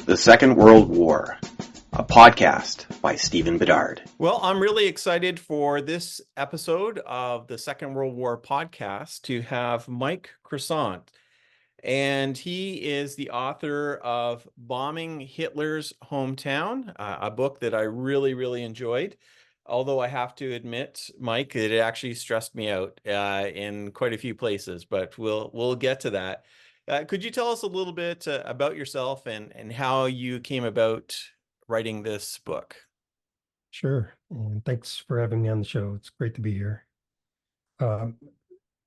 The Second World War, a podcast by Stephen Bedard. Well, I'm really excited for this episode of the Second World War podcast to have Mike Croissant. And he is the author of Bombing Hitler's Hometown, a book that I really enjoyed. Although I have to admit, Mike, that it actually stressed me out in quite a few places, but we'll get to that. Could you tell us a little bit about yourself and how you came about writing this book? Sure. And thanks for having me on the show. It's great to be here. Um,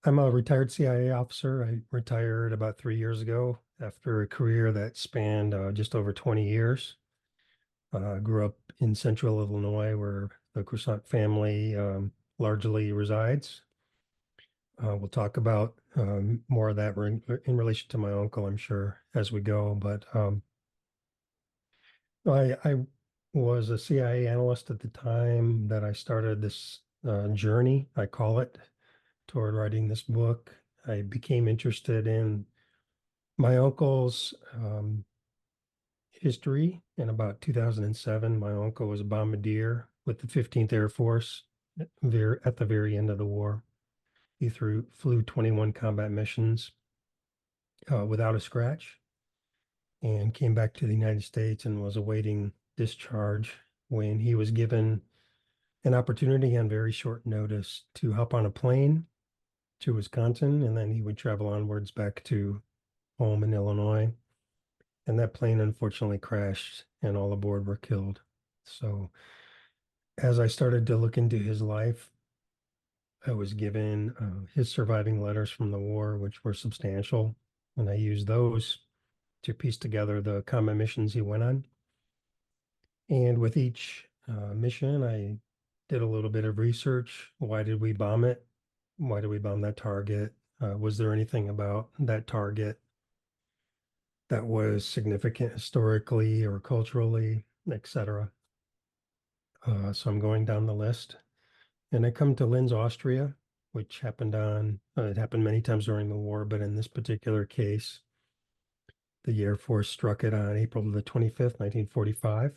I'm a retired CIA officer. I retired about 3 years ago after a career that spanned just over 20 years. Grew up in central Illinois where the Croissant family largely resides. We'll talk about more of that in relation to my uncle, I'm sure, as we go. But I was a CIA analyst at the time that I started this journey, I call it, toward writing this book. I became interested in my uncle's history in about 2007. My uncle was a bombardier with the 15th Air Force at the very end of the war. He flew 21 combat missions without a scratch and came back to the United States and was awaiting discharge when he was given an opportunity on very short notice to hop on a plane to Wisconsin, and then he would travel onwards back to home in Illinois. And that plane unfortunately crashed and all aboard were killed. So as I started to look into his life, I was given his surviving letters from the war, which were substantial. And I used those to piece together the combat missions he went on. And with each mission, I did a little bit of research. Why did we bomb it? Why did we bomb that target? Was there anything about that target that was significant historically or culturally, etc.? So I'm going down the list. And I come to Linz, Austria, which happened it happened many times during the war, but in this particular case, the Air Force struck it on April the 25th, 1945.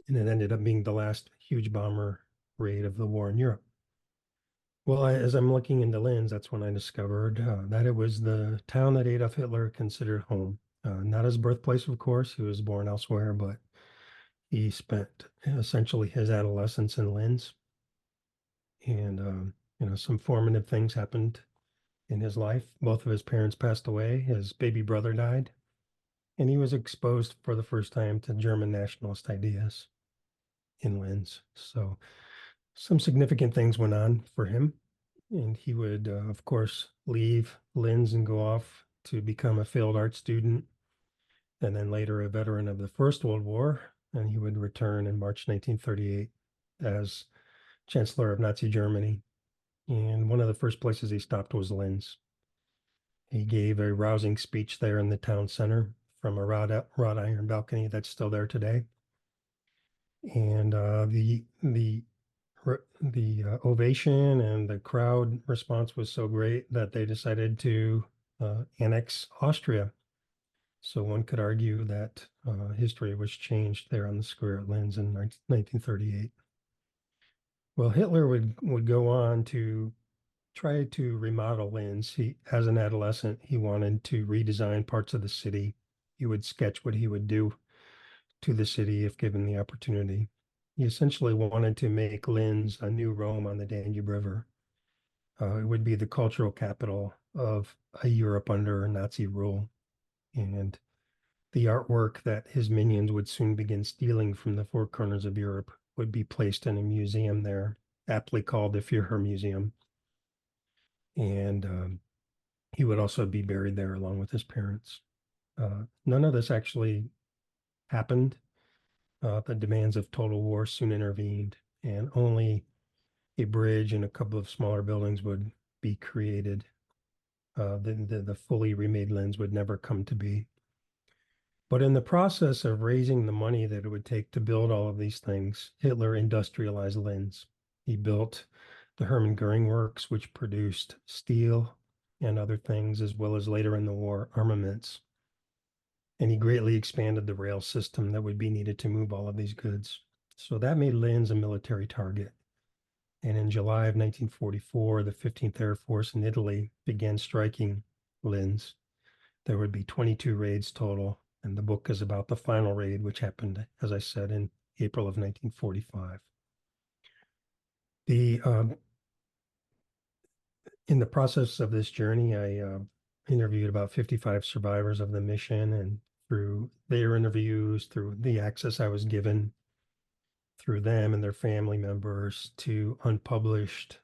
And it ended up being the last huge bomber raid of the war in Europe. Well, as I'm looking into Linz, that's when I discovered that it was the town that Adolf Hitler considered home. Not his birthplace, of course. He was born elsewhere, but he spent essentially his adolescence in Linz. And, some formative things happened in his life. Both of his parents passed away. His baby brother died. And he was exposed for the first time to German nationalist ideas in Linz. So some significant things went on for him. And he would, of course, leave Linz and go off to become a failed art student, and then later a veteran of the First World War. And he would return in March 1938 as Chancellor of Nazi Germany. And one of the first places he stopped was Linz. He gave a rousing speech there in the town center from a wrought iron balcony that's still there today. And the ovation and the crowd response was so great that they decided to annex Austria. So one could argue that history was changed there on the square at Linz in 1938. Well, Hitler would go on to try to remodel Linz. As an adolescent, he wanted to redesign parts of the city. He would sketch what he would do to the city if given the opportunity. He essentially wanted to make Linz a new Rome on the Danube River. It would be the cultural capital of a Europe under Nazi rule. And the artwork that his minions would soon begin stealing from the four corners of Europe would be placed in a museum there, aptly called the Führer Museum. And he would also be buried there along with his parents. None of this actually happened. The demands of total war soon intervened, and only a bridge and a couple of smaller buildings would be created. The fully remade Linz would never come to be. But in the process of raising the money that it would take to build all of these things, Hitler industrialized Linz. He built the Hermann Goering Works, which produced steel and other things, as well as later in the war, armaments. And he greatly expanded the rail system that would be needed to move all of these goods. So that made Linz a military target. And in July of 1944, the 15th Air Force in Italy began striking Linz. There would be 22 raids total, and the book is about the final raid, which happened, as I said, in April of 1945. In the process of this journey, I interviewed about 55 survivors of the mission, and through their interviews, through the access I was given through them and their family members to unpublished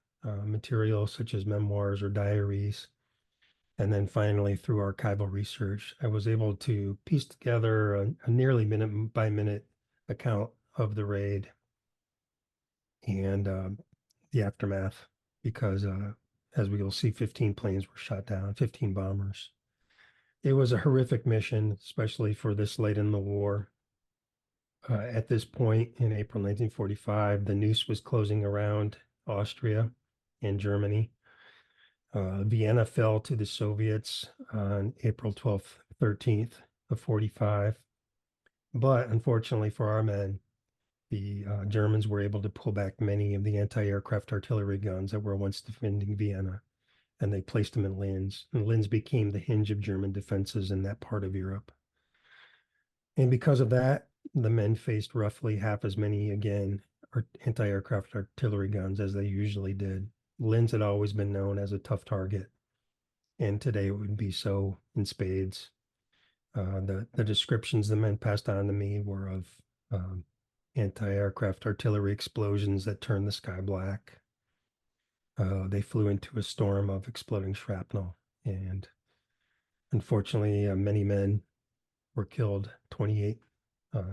material such as memoirs or diaries, and then finally through archival research, I was able to piece together a nearly minute by minute account of the raid and the aftermath, because as we will see, 15 planes were shot down, 15 bombers. It was a horrific mission, especially for this late in the war. At this point in April 1945, the noose was closing around Austria and Germany. Vienna fell to the Soviets on April 12th, 13th of 45. But unfortunately for our men, the Germans were able to pull back many of the anti-aircraft artillery guns that were once defending Vienna, and they placed them in Linz. And Linz became the hinge of German defenses in that part of Europe. And because of that, the men faced roughly half as many, again, anti-aircraft artillery guns as they usually did. Linz had always been known as a tough target, and today it would be so in spades. The descriptions the men passed on to me were of anti-aircraft artillery explosions that turned the sky black. They flew into a storm of exploding shrapnel, and unfortunately, many men were killed, 28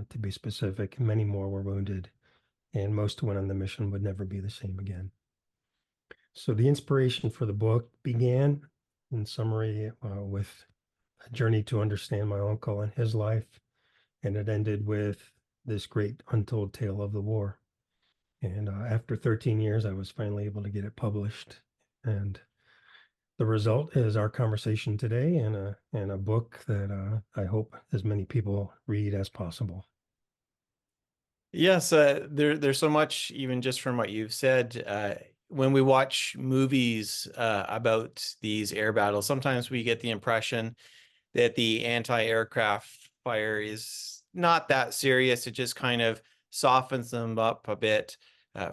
to be specific. Many more were wounded, and most who went on the mission would never be the same again. So the inspiration for the book began, in summary, with a journey to understand my uncle and his life, and it ended with this great untold tale of the war. And after 13 years, I was finally able to get it published. And the result is our conversation today, and a book that I hope as many people read as possible. Yes, there's so much, even just from what you've said. When we watch movies about these air battles, sometimes we get the impression that the anti-aircraft fire is not that serious. It just kind of softens them up a bit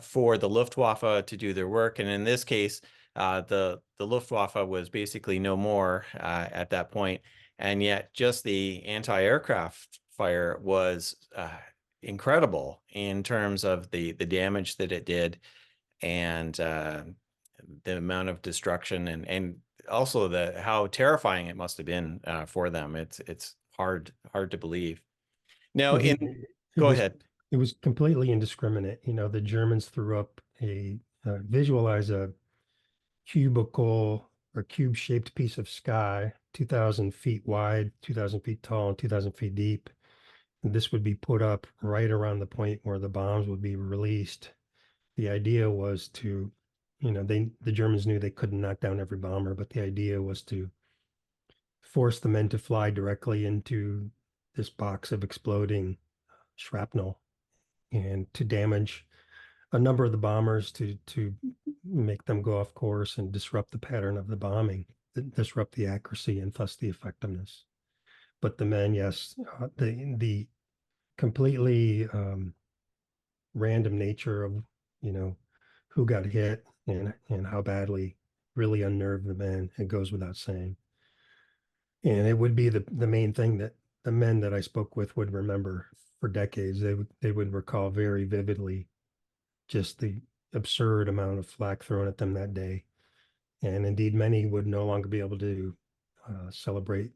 for the Luftwaffe to do their work. And in this case, the Luftwaffe was basically no more at that point. And yet just the anti-aircraft fire was incredible in terms of the damage that it did, and the amount of destruction, and also how terrifying it must have been for them. It's hard to believe. Now, go ahead. It was completely indiscriminate. You know, the Germans threw up visualize a cubicle or cube-shaped piece of sky, 2,000 feet wide, 2,000 feet tall, and 2,000 feet deep. And this would be put up right around the point where the bombs would be released. The idea was to, the Germans knew they couldn't knock down every bomber, but the idea was to force the men to fly directly into this box of exploding shrapnel and to damage a number of the bombers to make them go off course and disrupt the pattern of the bombing, disrupt the accuracy and thus the effectiveness. But the men, yes, the completely random nature of, who got hit and how badly really unnerved the men, it goes without saying. And it would be the main thing that the men that I spoke with would remember for decades. They would recall very vividly just the absurd amount of flak thrown at them that day. And indeed, many would no longer be able to celebrate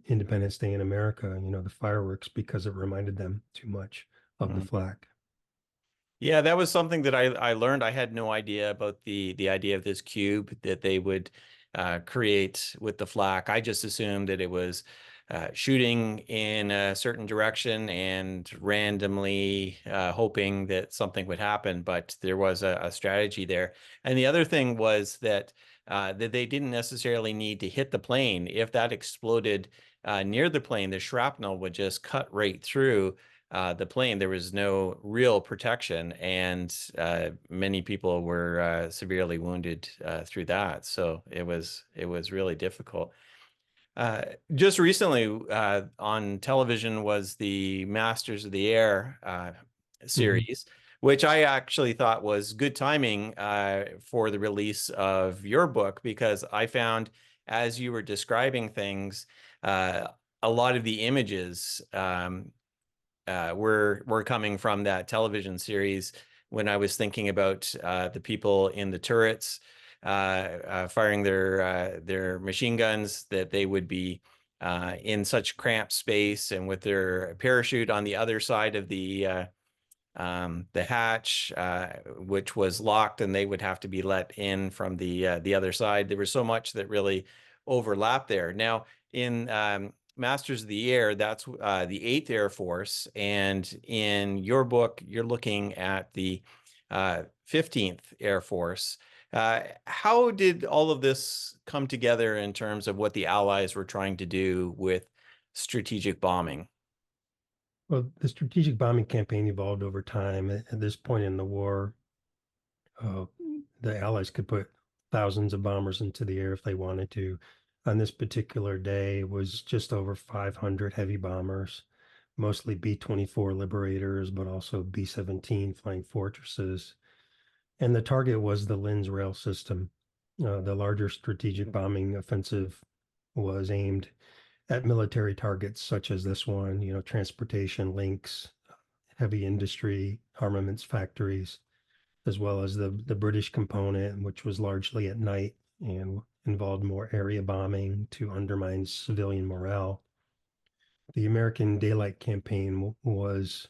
Independence Day in America, the fireworks, because it reminded them too much of the flak. Yeah, that was something that I learned. I had no idea about the idea of this cube that they would create with the flak. I just assumed that it was shooting in a certain direction and randomly hoping that something would happen, but there was a strategy there. And the other thing was that that they didn't necessarily need to hit the plane. If that exploded near the plane, the shrapnel would just cut right through the plane. There was no real protection, and many people were severely wounded through that. So it was really difficult. Just recently on television was the Masters of the Air series, which I actually thought was good timing for the release of your book, because I found as you were describing things, a lot of the images were coming from that television series when I was thinking about the people in the turrets firing their machine guns, that they would be in such cramped space and with their parachute on the other side of the hatch, which was locked, and they would have to be let in from the other side. There was so much that really overlapped there. Now, in Masters of the Air, that's the 8th Air Force, and in your book, you're looking at the 15th Air Force. How did all of this come together in terms of what the Allies were trying to do with strategic bombing? Well, the strategic bombing campaign evolved over time. At this point in the war, the Allies could put thousands of bombers into the air if they wanted to. On this particular day, it was just over 500 heavy bombers, mostly B-24 Liberators, but also B-17 Flying Fortresses. And the target was the Linz rail system. The larger strategic bombing offensive was aimed at military targets such as this one, transportation links, heavy industry, armaments factories, as well as the British component, which was largely at night and involved more area bombing to undermine civilian morale. The American Daylight Campaign was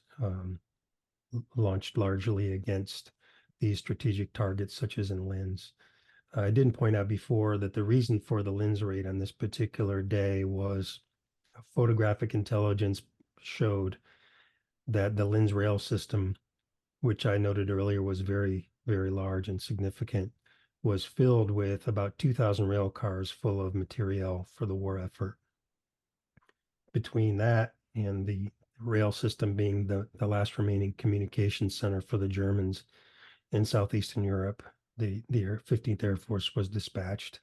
launched largely against these strategic targets, such as in Linz. I didn't point out before that the reason for the Linz raid on this particular day was photographic intelligence showed that the Linz rail system, which I noted earlier was very, very large and significant, was filled with about 2,000 rail cars full of materiel for the war effort. Between that and the rail system being the last remaining communication center for the Germans in southeastern Europe, the 15th Air Force was dispatched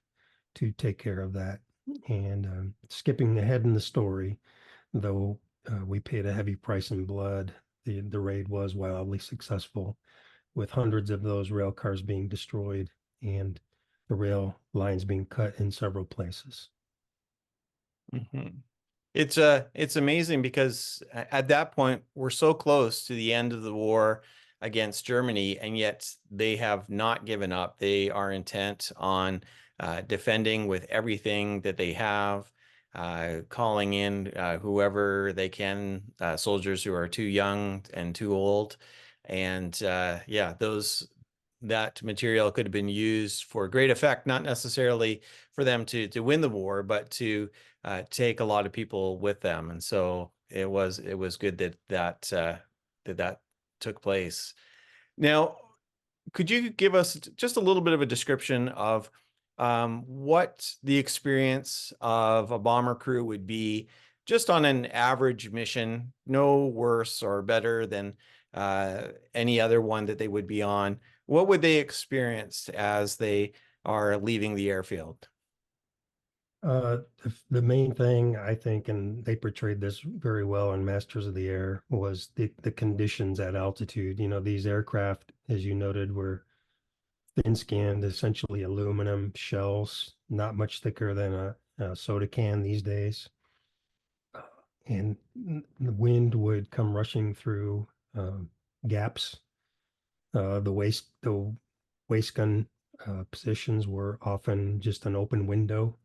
to take care of that. And skipping ahead in the story, though we paid a heavy price in blood, the raid was wildly successful, with hundreds of those rail cars being destroyed and the rail lines being cut in several places. Mm-hmm. It's amazing because at that point we're so close to the end of the war against Germany, and yet they have not given up. They are intent on defending with everything that they have, calling in whoever they can, soldiers who are too young and too old. And yeah, that material could have been used for great effect, not necessarily for them to win the war, but to take a lot of people with them. And so it was good that took place. Now, could you give us just a little bit of a description of what the experience of a bomber crew would be just on an average mission, no worse or better than any other one that they would be on? What would they experience as they are leaving the airfield? The main thing, I think, and they portrayed this very well in Masters of the Air, was the conditions at altitude. These aircraft, as you noted, were thin-skinned, essentially aluminum shells, not much thicker than a soda can these days. And the wind would come rushing through gaps. The waist gun positions were often just an open window.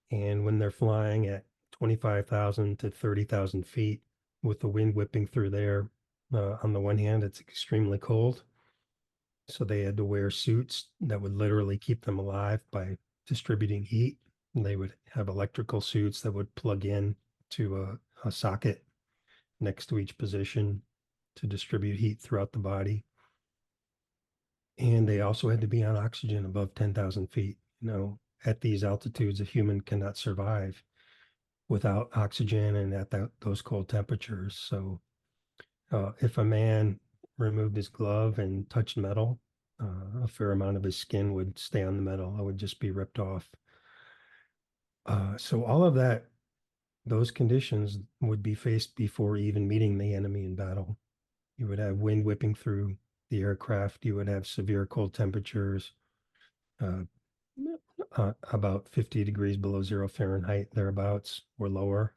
And when they're flying at 25,000 to 30,000 feet with the wind whipping through there, on the one hand, it's extremely cold. So they had to wear suits that would literally keep them alive by distributing heat. And they would have electrical suits that would plug in to a socket next to each position to distribute heat throughout the body. And they also had to be on oxygen above 10,000 feet. At these altitudes, a human cannot survive without oxygen and at those cold temperatures. So if a man removed his glove and touched metal, a fair amount of his skin would stay on the metal. It would just be ripped off. So all of those conditions would be faced before even meeting the enemy in battle. You would have wind whipping through the aircraft. You would have severe cold temperatures, about 50 degrees below 0 Fahrenheit, thereabouts, or lower.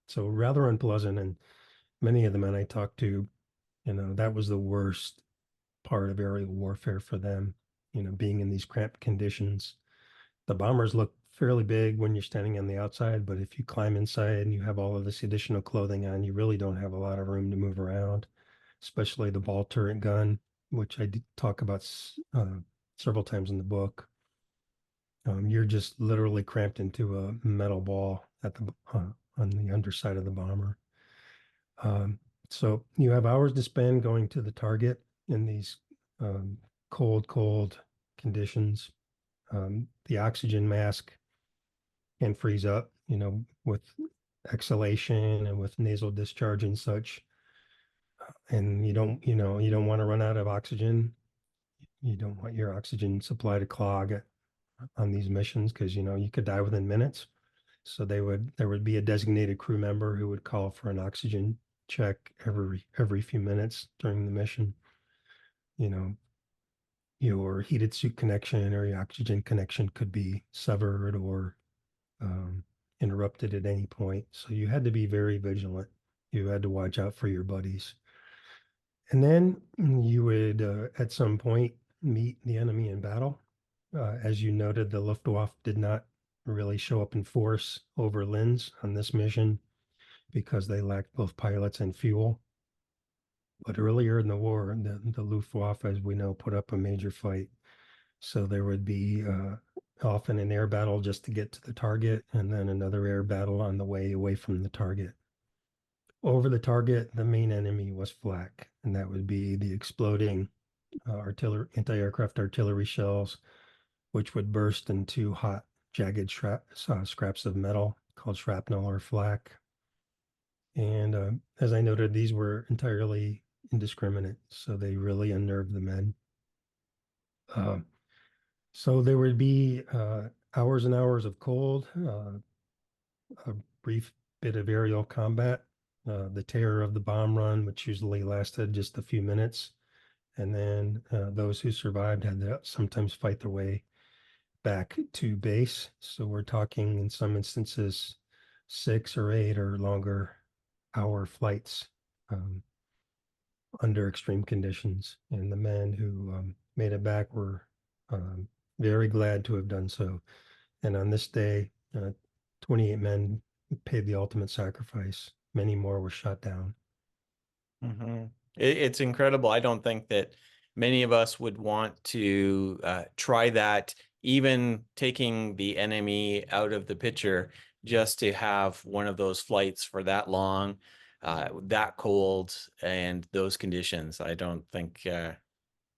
So rather unpleasant. And many of the men I talked to, that was the worst part of aerial warfare for them, being in these cramped conditions. The bombers look fairly big when you're standing on the outside, but if you climb inside and you have all of this additional clothing on, you really don't have a lot of room to move around, especially the ball turret gun, which I did talk about several times in the book. You're just literally cramped into a metal ball on the underside of the bomber. So you have hours to spend going to the target in these cold conditions. The oxygen mask can freeze up, with exhalation and with nasal discharge and such. And you don't want to run out of oxygen. You don't want your oxygen supply to clog on these missions because, you could die within minutes. So there would be a designated crew member who would call for an oxygen check every few minutes during the mission. Your heated suit connection or your oxygen connection could be severed or interrupted at any point. So you had to be very vigilant. You had to watch out for your buddies. And then you would, at some point, meet the enemy in battle. As you noted, the Luftwaffe did not really show up in force over Linz on this mission because they lacked both pilots and fuel. But earlier in the war, the Luftwaffe, as we know, put up a major fight. So there would be often an air battle just to get to the target, and then another air battle on the way away from the target. Over the target, the main enemy was flak, and that would be the exploding anti-aircraft artillery shells, which would burst into hot, jagged scraps of metal called shrapnel or flak. And as I noted, these were entirely indiscriminate, so they really unnerved the men. So there would be hours and hours of cold, a brief bit of aerial combat, the terror of the bomb run, which usually lasted just a few minutes. And then those who survived had to sometimes fight their way back to base. So we're talking in some instances 6 or 8 or longer hour flights under extreme conditions. And the men who made it back were very glad to have done so. And on this day, 28 men paid the ultimate sacrifice. Many more were shot down. Mm-hmm. It's incredible. I don't think that many of us would want to try that, even taking the enemy out of the picture, just to have one of those flights for that long, that cold, and those conditions. I don't think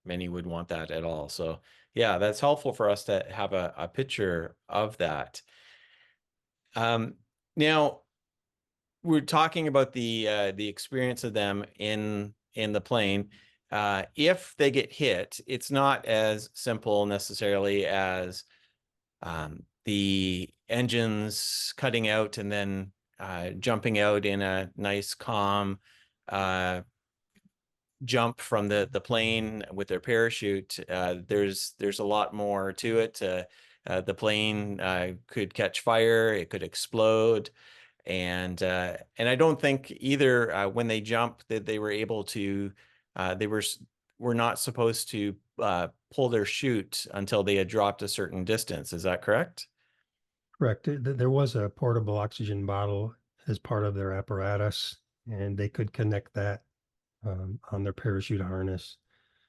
many would want that at all. So yeah, that's helpful for us to have a picture of that. Now, we're talking about the experience of them in the plane. If they get hit, it's not as simple necessarily as the engines cutting out and then jumping out in a nice calm jump from the plane with their parachute. There's a lot more to it. The plane could catch fire, it could explode. And I don't think either when they jump that they were able to, they were not supposed to pull their chute until they had dropped a certain distance. Is that correct? Correct. There was a portable oxygen bottle as part of their apparatus, and they could connect that on their parachute harness.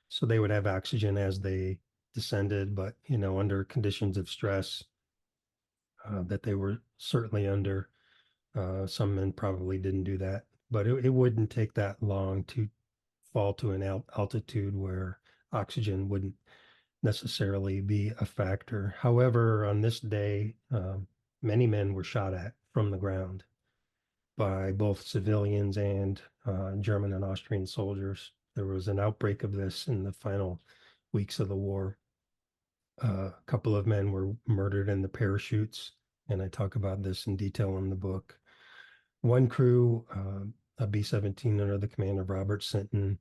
So they would have oxygen as they descended, but, under conditions of stress that they were certainly under. Some men probably didn't do that, but it wouldn't take that long to fall to an altitude where oxygen wouldn't necessarily be a factor. However, on this day, many men were shot at from the ground by both civilians and German and Austrian soldiers. There was an outbreak of this in the final weeks of the war. A couple of men were murdered in the parachutes, and I talk about this in detail in the book. One crew, a B-17 under the command of Robert Sinton,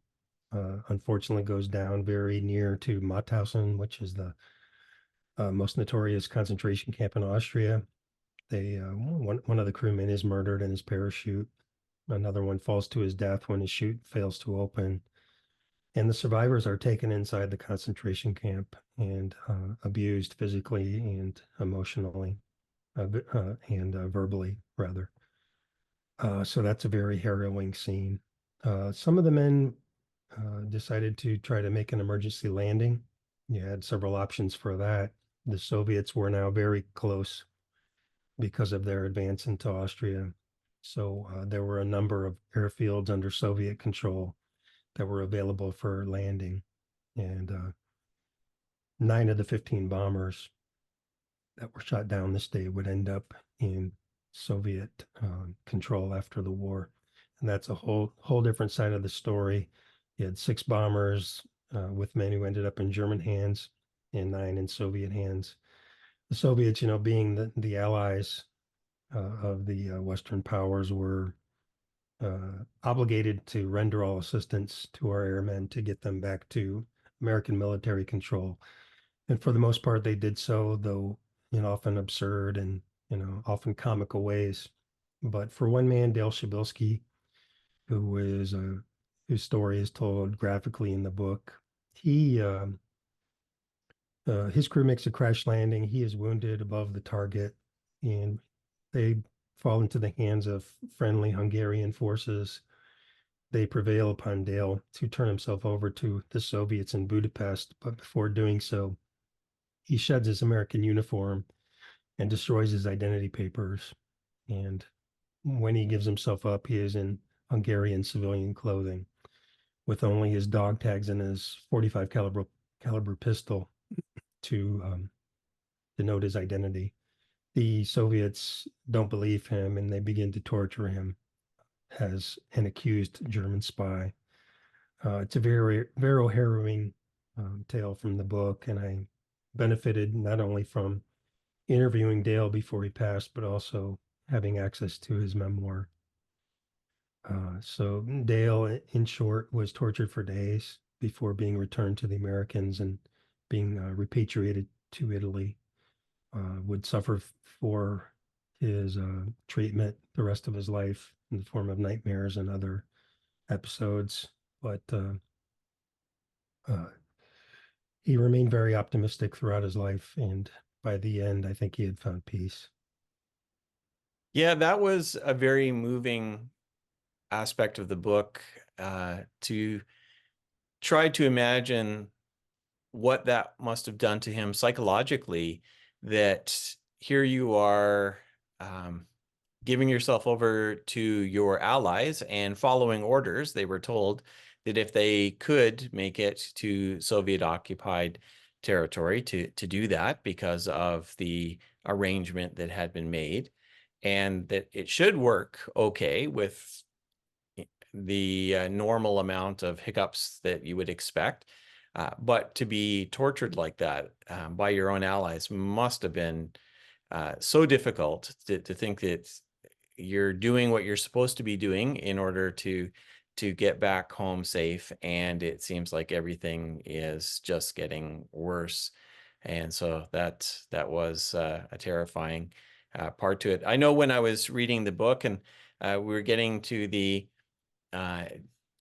unfortunately goes down very near to Mauthausen, which is the most notorious concentration camp in Austria. One of the crewmen is murdered in his parachute. Another one falls to his death when his chute fails to open. And the survivors are taken inside the concentration camp and abused physically and emotionally and verbally, rather. So that's a very harrowing scene. Some of the men decided to try to make an emergency landing. You had several options for that. The Soviets were now very close because of their advance into Austria. So there were a number of airfields under Soviet control that were available for landing. And 9 of the 15 bombers that were shot down this day would end up in Soviet control after the war. And that's a whole different side of the story. You had 6 bombers with men who ended up in German hands and 9 in Soviet hands. The Soviets, being the allies of the Western powers, were obligated to render all assistance to our airmen to get them back to American military control. And for the most part, they did so, though in often absurd and often comical ways. But for one man, Dale Shabilsky, whose story is told graphically in the book, his crew makes a crash landing. He is wounded above the target, and they fall into the hands of friendly Hungarian forces. They prevail upon Dale to turn himself over to the Soviets in Budapest, but before doing so, he sheds his American uniform and destroys his identity papers. And when he gives himself up, he is in Hungarian civilian clothing with only his dog tags and his .45 caliber pistol to denote his identity. The Soviets don't believe him, and they begin to torture him as an accused German spy. It's a very, very harrowing tale from the book, and I benefited not only from interviewing Dale before he passed, but also having access to his memoir. So Dale, in short, was tortured for days before being returned to the Americans and being repatriated to Italy. Would suffer for his treatment the rest of his life in the form of nightmares and other episodes. But he remained very optimistic throughout his life. And by the end, I think he had found peace. Yeah, that was a very moving aspect of the book, to try to imagine what that must have done to him psychologically, that here you are giving yourself over to your allies and following orders. They were told that if they could make it to Soviet-occupied territory to do that because of the arrangement that had been made, and that it should work okay with the normal amount of hiccups that you would expect. But to be tortured like that by your own allies must have been so difficult to think that you're doing what you're supposed to be doing in order to get back home safe, and it seems like everything is just getting worse. And so that was a terrifying part to it. I know when I was reading the book and we were getting to the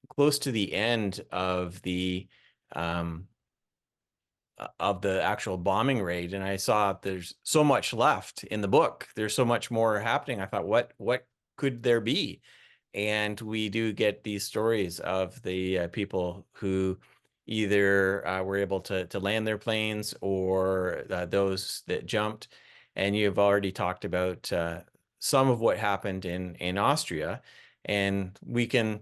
close to the end of the actual bombing raid, and I saw there's so much left in the book. There's so much more happening. I thought, what could there be? And we do get these stories of the people who either were able to land their planes, or those that jumped. And you've already talked about some of what happened in Austria, and we can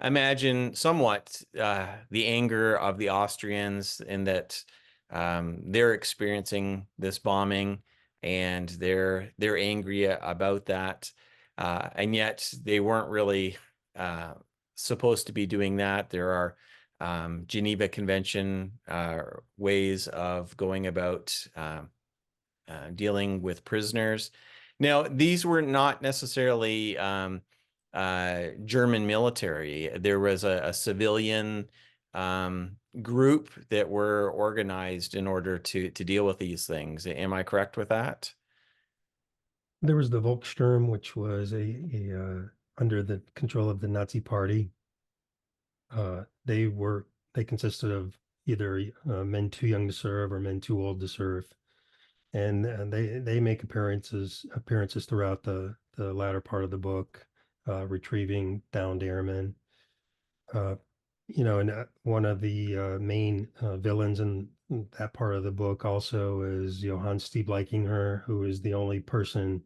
imagine somewhat the anger of the Austrians, in that they're experiencing this bombing, and they're angry about that, and yet they weren't really supposed to be doing that. There are Geneva Convention ways of going about dealing with prisoners. Now, these were not necessarily German military. There was a civilian group that were organized in order to deal with these things. Am I correct with that? There was the Volkssturm, which was a under the control of the Nazi Party. They consisted of either men too young to serve or men too old to serve, and they make appearances throughout the latter part of the book, retrieving downed airmen. And one of the main villains in that part of the book also is Johann Stiebleichinger, who is the only person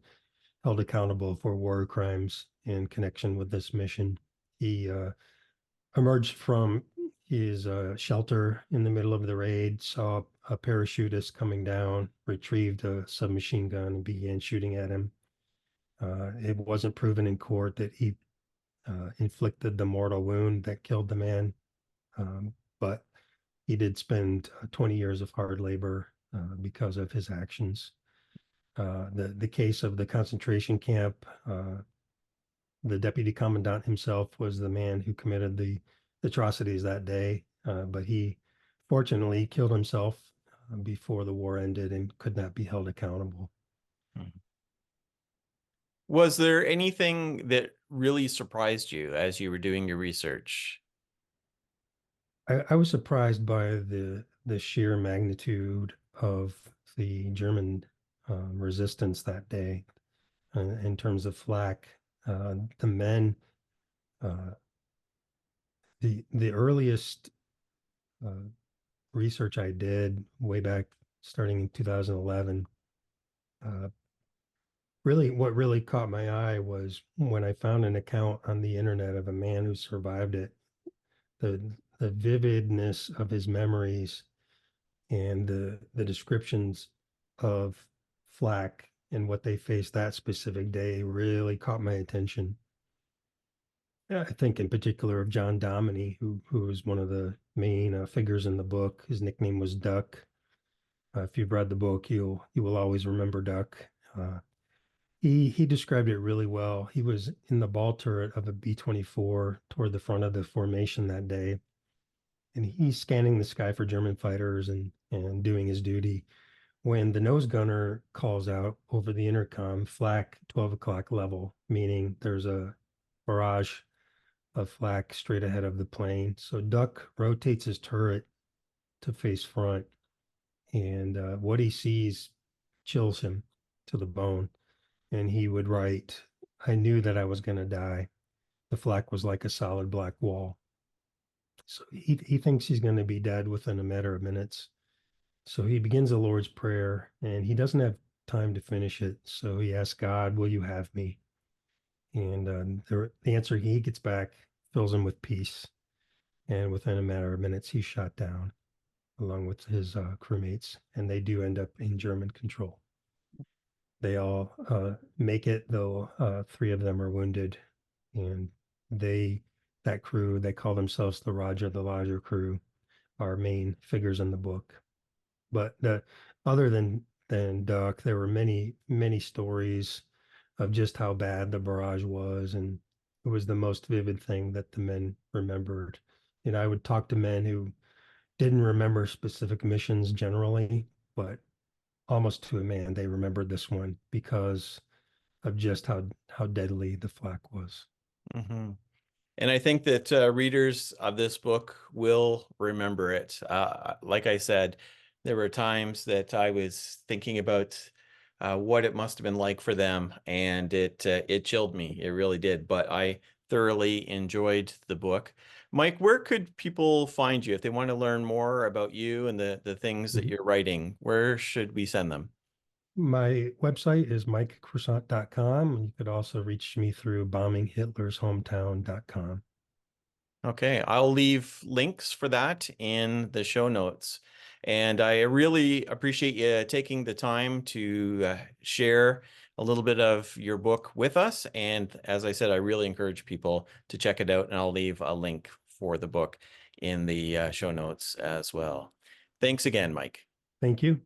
held accountable for war crimes in connection with this mission. He emerged from his shelter in the middle of the raid, saw a parachutist coming down, retrieved a submachine gun, and began shooting at him. It wasn't proven in court that he inflicted the mortal wound that killed the man, but he did spend 20 years of hard labor because of his actions. The case of the concentration camp, the deputy commandant himself was the man who committed the atrocities that day, but he fortunately killed himself before the war ended and could not be held accountable. Was there anything that really surprised you as you were doing your research? I was surprised by the sheer magnitude of the German resistance that day in terms of flak. The men, the earliest research I did way back starting in 2011, what really caught my eye was when I found an account on the internet of a man who survived it. The vividness of his memories and the descriptions of flak and what they faced that specific day really caught my attention. I think in particular of John Dominy, who was one of the main figures in the book. His nickname was Duck. If you've read the book, you will always remember Duck. He described it really well. He was in the ball turret of a B-24 toward the front of the formation that day, and he's scanning the sky for German fighters and doing his duty when the nose gunner calls out over the intercom, flak 12 o'clock level, meaning there's a barrage of flak straight ahead of the plane. So Duck rotates his turret to face front, and what he sees chills him to the bone. And he would write, "I knew that I was going to die. The flak was like a solid black wall." So he thinks he's going to be dead within a matter of minutes. So he begins the Lord's Prayer, and he doesn't have time to finish it. So he asks God, "Will you have me?" And the answer he gets back fills him with peace. And within a matter of minutes, he's shot down along with his crewmates, and they do end up in German control. They all make it, though 3 of them are wounded, and that crew, they call themselves the Roger the Lodger crew, are main figures in the book. But other than Duck, there were many stories of just how bad the barrage was, and it was the most vivid thing that the men remembered. I would talk to men who didn't remember specific missions generally, but almost to a man, they remembered this one because of just how deadly the flak was. Mm-hmm. And I think that readers of this book will remember it. Like I said, there were times that I was thinking about what it must have been like for them, and it chilled me. It really did. But I thoroughly enjoyed the book. Mike, where could people find you if they want to learn more about you and the things that you're writing? Where should we send them? My website is mikecroissant.com, and you could also reach me through bombinghitlershometown.com. Okay, I'll leave links for that in the show notes. And I really appreciate you taking the time to share a little bit of your book with us. And as I said, I really encourage people to check it out, and I'll leave a link for the book in the show notes as well. Thanks again, Mike. Thank you.